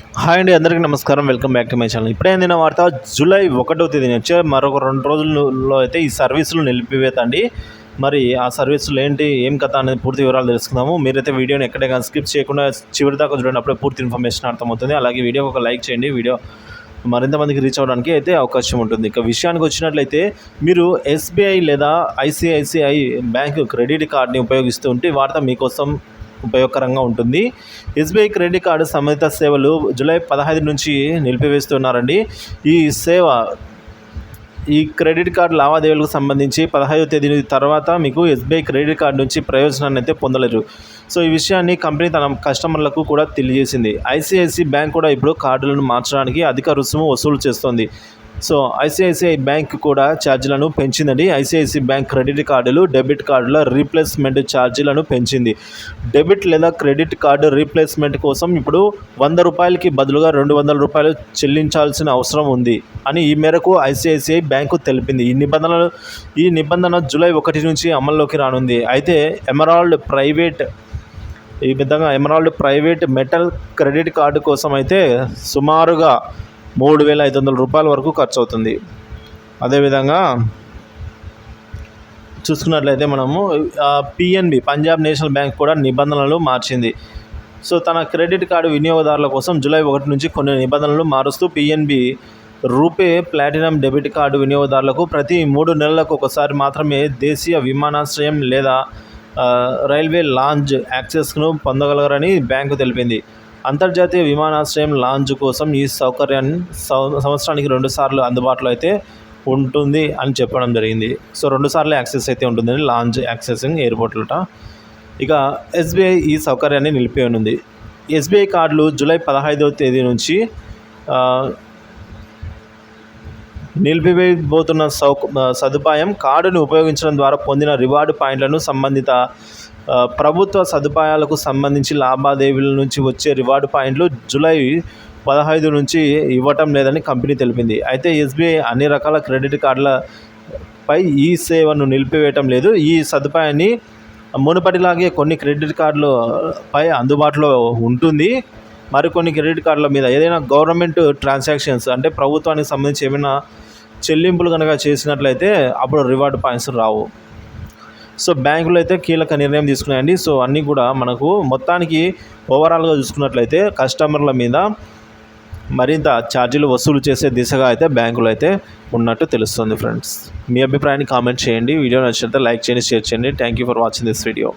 Hi అండి, అందరికీ నమస్కారం. Welcome back to my channel. ఇప్పుడే అందిన వార్త, జూలై 1వ తేదీన వచ్చే మరొక 2 రోజుల్లో అయితే ఈ సర్వీసులు నిలిపివేతండి. మరి ఆ సర్వీసులు ఏంటి, ఏం కథ అనేది పూర్తి వివరాలు తెలుసుకుందాము. మీరైతే వీడియోని ఎక్కడే కానీ స్కిప్ చేయకుండా చివరి దాకా చూడండి, అప్పుడే పూర్తి ఇన్ఫర్మేషన్ అర్థమవుతుంది. అలాగే వీడియోకి ఒక లైక్ చేయండి, వీడియో మరింత మందికి రీచ్ అవ్వడానికి అయితే అవకాశం ఉంటుంది. ఇక విషయానికి వచ్చినట్లయితే, మీరు ఎస్బీఐ లేదా ఐసిఐసిఐ బ్యాంక్ క్రెడిట్ కార్డ్ని ఉపయోగిస్తూ ఉంటే వార్త మీకోసం ఉపయోగకరంగా ఉంటుంది. ఎస్బీఐ క్రెడిట్ కార్డు సంబంధిత సేవలు జూలై 15 నుంచి నిలిపివేస్తున్నారండి. ఈ క్రెడిట్ కార్డు లావాదేవీలకు సంబంధించి 15వ తేదీ తర్వాత మీకు ఎస్బీఐ క్రెడిట్ కార్డు నుంచి ప్రయోజనాన్ని అయితే పొందలేరు. సో ఈ విషయాన్ని కంపెనీ తన కస్టమర్లకు కూడా తెలియజేసింది. ఐసిఐసిఐ బ్యాంక్ కూడా ఇప్పుడు కార్డులను మార్చడానికి అధిక రుసుము వసూలు చేస్తోంది. సో ఐసిఐసిఐ బ్యాంక్ కూడా ఛార్జీలను పెంచిందండి. ఐసిఐసిఐ బ్యాంక్ క్రెడిట్ కార్డులు, డెబిట్ కార్డుల రీప్లేస్మెంట్ ఛార్జీలను పెంచింది. డెబిట్ లేదా క్రెడిట్ కార్డు రీప్లేస్మెంట్ కోసం ఇప్పుడు ₹100కి బదులుగా ₹200 చెల్లించాల్సిన అవసరం ఉంది అని ఈ మేరకు ఐసిఐసిఐ బ్యాంకు తెలిపింది. ఈ నిబంధన జూలై 1 నుంచి అమల్లోకి రానుంది. అయితే emerald private metal credit card కోసం అయితే సుమారుగా ₹3,500 వరకు ఖర్చు అవుతుంది. అదేవిధంగా చూసుకున్నట్లయితే మనము పిఎన్బి, పంజాబ్ నేషనల్ బ్యాంక్ కూడా నిబంధనలు మార్చింది. సో తన క్రెడిట్ కార్డు వినియోగదారుల కోసం జూలై 1 నుంచి కొన్ని నిబంధనలు మారుస్తూ PNB RuPay platinum debit card వినియోగదారులకు ప్రతి 3 నెలలకు ఒకసారి మాత్రమే దేశీయ విమానాశ్రయం లేదా రైల్వే లాంజ్ యాక్సెస్ను పొందగలరని బ్యాంకు తెలిపింది. అంతర్జాతీయ విమానాశ్రయం లాంజ్ కోసం ఈ సౌకర్యాన్ని సంవత్సరానికి 2 సార్లు అందుబాటులో అయితే ఉంటుంది అని చెప్పడం జరిగింది. సో 2 సార్లు యాక్సెస్ అయితే ఉంటుందని లాంజ్ యాక్సెసింగ్ ఎయిర్పోర్ట్లట. ఇక ఎస్బీఐ ఈ సౌకర్యాన్ని నిలిపివేయనుంది. ఎస్బీఐ కార్డులు జూలై 15వ తేదీ నుంచి నిలిపివేయబోతున్న సదుపాయం కార్డును ఉపయోగించడం ద్వారా పొందిన రివార్డు పాయింట్లను సంబంధిత ప్రభుత్వ సదుపాయాలకు సంబంధించి లావాదేవీల నుంచి వచ్చే రివార్డు పాయింట్లు జూలై 15 నుంచి ఇవ్వటం లేదని కంపెనీ తెలిపింది. అయితే ఎస్బీఐ అన్ని రకాల క్రెడిట్ కార్డులపై ఈ సేవను నిలిపివేయటం లేదు. ఈ సదుపాయాన్ని మునుపటిలాగే కొన్ని క్రెడిట్ కార్డులపై అందుబాటులో ఉంటుంది. మరికొన్ని క్రెడిట్ కార్డుల మీద ఏదైనా గవర్నమెంట్ ట్రాన్సాక్షన్స్ అంటే ప్రభుత్వానికి సంబంధించి ఏమైనా చెల్లింపులు కనుక చేసినట్లయితే అప్పుడు రివార్డ్ పాయింట్స్ రావు. సో బ్యాంకులు అయితే కీలక నిర్ణయం తీసుకున్నాయండి. సో అన్నీ కూడా మనకు మొత్తానికి ఓవరాల్గా చూసుకున్నట్లయితే కస్టమర్ల మీద మరింత ఛార్జీలు వసూలు చేసే దిశగా అయితే బ్యాంకులు అయితే ఉన్నట్టు తెలుస్తుంది. ఫ్రెండ్స్, మీ అభిప్రాయాన్ని కామెంట్ చేయండి. వీడియో నచ్చినట్లయితే లైక్ చేయండి, షేర్ చేయండి. Thank you for watching this video.